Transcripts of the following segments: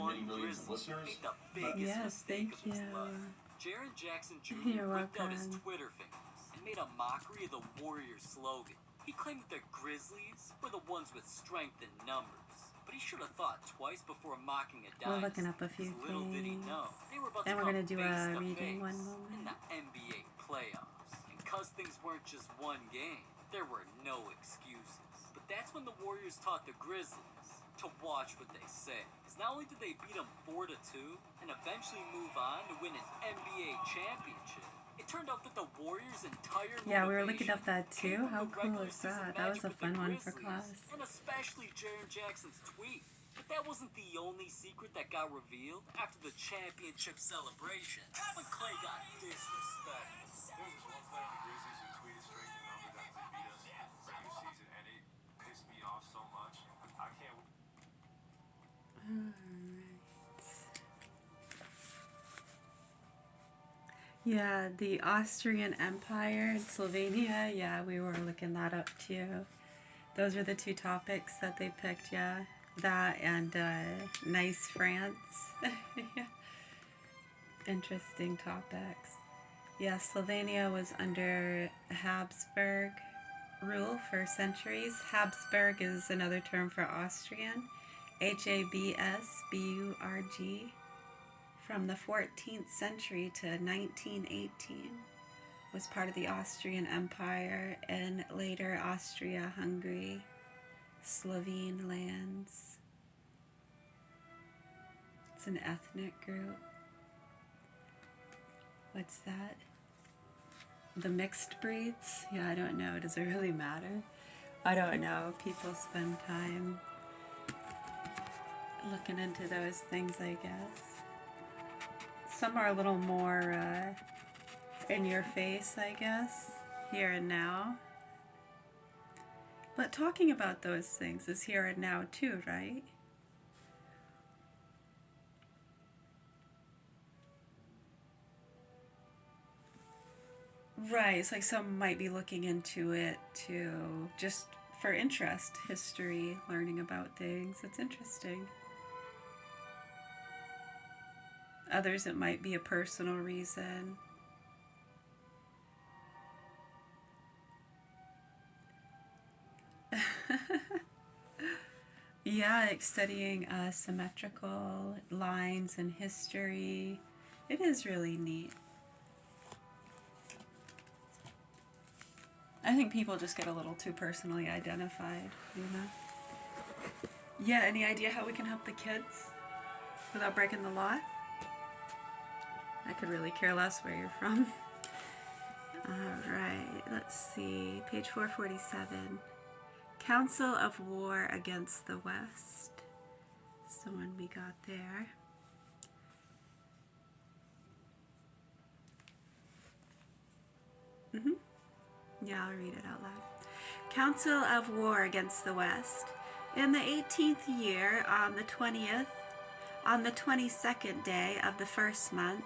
money millions of listeners. Yes, thank you. Jaren Jackson Jr. You're ripped out his welcome. Twitter fingers and made a mockery of the Warriors slogan. He claimed that the Grizzlies were the ones with strength in numbers, but he should have thought twice before mocking a dynasty. We're looking up a few Little did he things. know, they were about Then to we're come gonna do face a to reading one face moment. in the NBA playoffs. And cause things weren't just one game, there were no excuses. But that's when the Warriors taught the Grizzlies to watch what they say. Because not only did they beat them 4-2 and eventually move on to win an NBA championship, it turned out that the Warriors' entire Yeah, we were looking motivation up that came too. from How the cool regular is that? season That was magic a with the fun one for Grizzlies, class. and especially Jaren Jackson's tweet. But that wasn't the only secret that got revealed after the championship celebration when Clay got disrespected. There was this one player in the Grizzlies who tweeted straight the numbers after they beat us regular season, and it pissed me off so much. I can't. Yeah, the Austrian Empire in Slovenia. Yeah, we were looking that up too. Those are the two topics that they picked. Yeah, that and nice France. Yeah. Interesting topics. Yeah, Slovenia was under Habsburg rule for centuries. Habsburg is another term for Austrian. Habsburg. From the 14th century to 1918 was part of the Austrian Empire and later Austria-Hungary, Slovene lands. It's an ethnic group. What's that? The mixed breeds? Yeah, I don't know. Does it really matter? I don't know. People spend time looking into those things, I guess. Some are a little more in your face, I guess, here and now. But talking about those things is here and now too, right? Right, it's like some might be looking into it to just for interest, history, learning about things. It's interesting. Others, it might be a personal reason. Yeah, like studying symmetrical lines in history. It is really neat. I think people just get a little too personally identified, you know? Yeah, any idea how we can help the kids without breaking the law? I could really care less where you're from. Alright, let's see. Page 447. Council of War against the West. That's the one we got there. Yeah, I'll read it out loud. Council of War against the West. In the 18th year, on the 22nd day of the first month,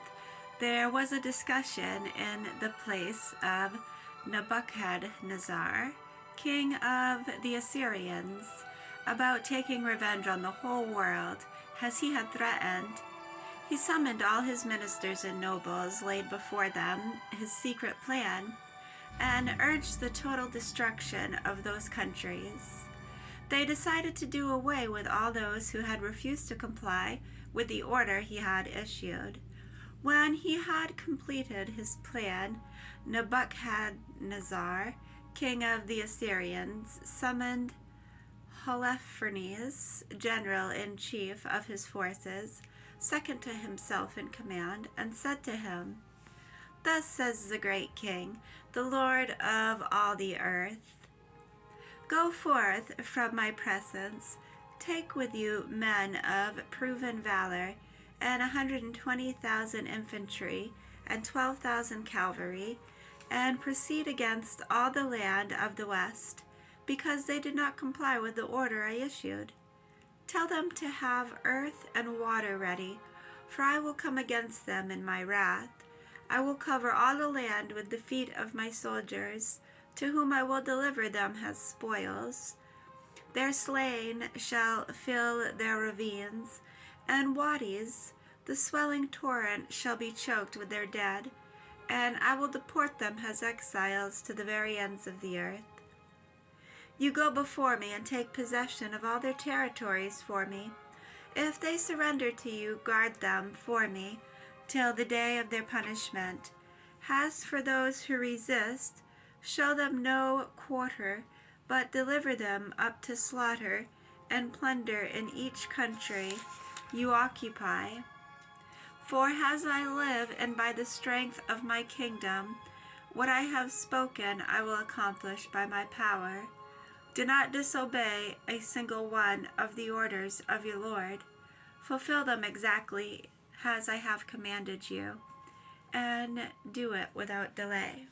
there was a discussion in the place of Nebuchadnezzar, king of the Assyrians, about taking revenge on the whole world, as he had threatened. He summoned all his ministers and nobles, laid before them his secret plan, and urged the total destruction of those countries. They decided to do away with all those who had refused to comply with the order he had issued. When he had completed his plan, Nebuchadnezzar, king of the Assyrians, summoned Holofernes, general-in-chief of his forces, second to himself in command, and said to him, "Thus says the great king, the Lord of all the earth, go forth from my presence, take with you men of proven valor, and 120,000 infantry, and 12,000 cavalry, and proceed against all the land of the west, because they did not comply with the order I issued. Tell them to have earth and water ready, for I will come against them in my wrath. I will cover all the land with the feet of my soldiers, to whom I will deliver them as spoils. Their slain shall fill their ravines, and wadis, the swelling torrent, shall be choked with their dead, and I will deport them as exiles to the very ends of the earth. You go before me and take possession of all their territories for me. If they surrender to you, guard them for me till the day of their punishment. As for those who resist, show them no quarter, but deliver them up to slaughter and plunder in each country you occupy. For as I live, and by the strength of my kingdom, what I have spoken I will accomplish by my power. Do not disobey a single one of the orders of your Lord. Fulfill them exactly as I have commanded you, and do it without delay.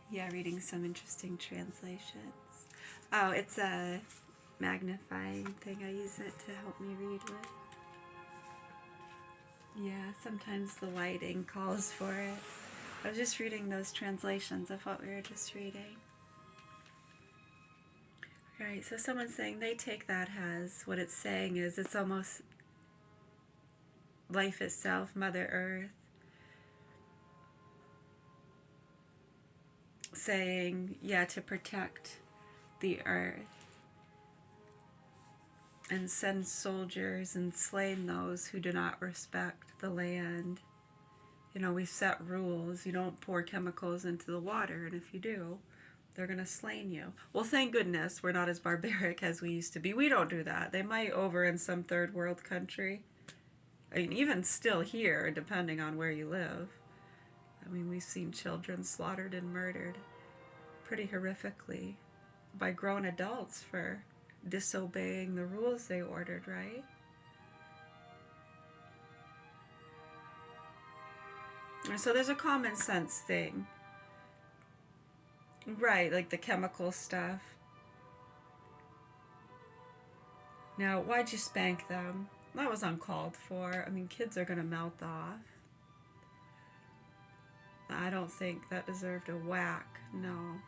Yeah, reading some interesting translations. Oh, it's a magnifying thing. I use it to help me read with. Yeah, sometimes the lighting calls for it. I was just reading those translations of what we were just reading. Right, so someone's saying they take that as what it's saying is it's almost life itself, Mother Earth, saying, yeah, to protect the earth and send soldiers and slain those who do not respect the land. You know, we set rules. You don't pour chemicals into the water, and if you do, they're going to slay you. Well, thank goodness we're not as barbaric as we used to be. We don't do that. They might over in some third world country. I mean, even still here, depending on where you live. I mean, we've seen children slaughtered and murdered pretty horrifically by grown adults for disobeying the rules they ordered, right? And so there's a common sense thing. Right, like the chemical stuff. Now, why'd you spank them? That was uncalled for. I mean, kids are going to mouth off. I don't think that deserved a whack, no.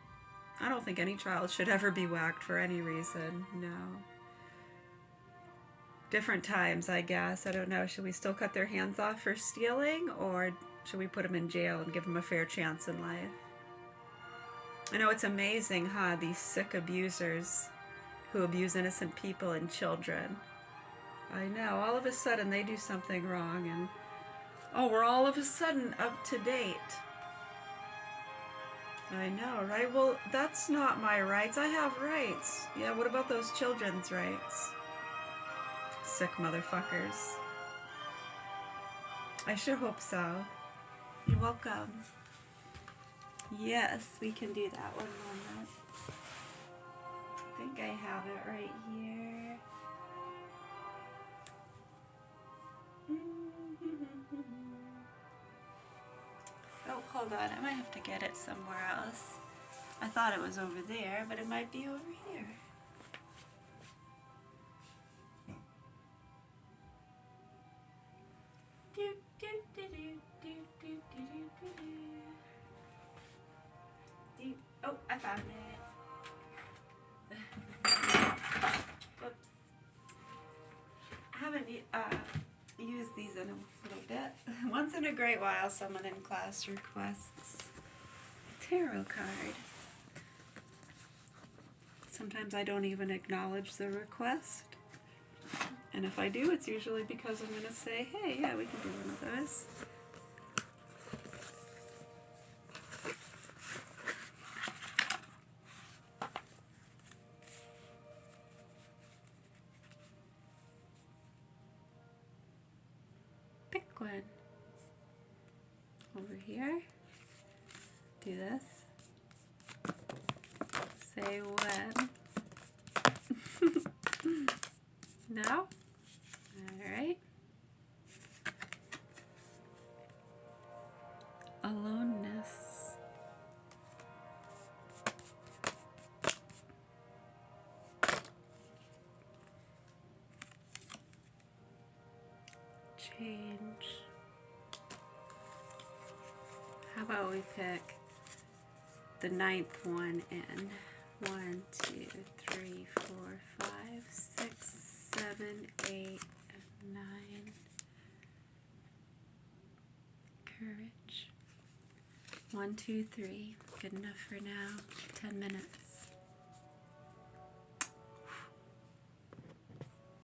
I don't think any child should ever be whacked for any reason, no. Different times, I guess. I don't know. Should we still cut their hands off for stealing, or should we put them in jail and give them a fair chance in life? I know it's amazing, huh? These sick abusers who abuse innocent people and children. I know. All of a sudden they do something wrong and, oh, we're all of a sudden up to date. I know, right? Well, that's not my rights. I have rights. Yeah, what about those children's rights? Sick motherfuckers. I sure hope so. You're welcome. Yes, we can do that. One moment. I think I have it right here. Oh, hold on. I might have to get it somewhere else. I thought it was over there, but it might be over here. Oh, I found it. Whoops. I haven't used these in a little bit. Once in a great while, someone in class requests a tarot card. Sometimes I don't even acknowledge the request. And if I do, it's usually because I'm going to say, hey, yeah, we can do one of those. Pick one. Over here. Do this. Say when. No? Alright. Aloneness. Change. How about we pick the 9th one in? 1, 2, 3, 4, 5, 6, 7, 8, 9. Courage. 1, 2, 3. Good enough for now. 10 minutes.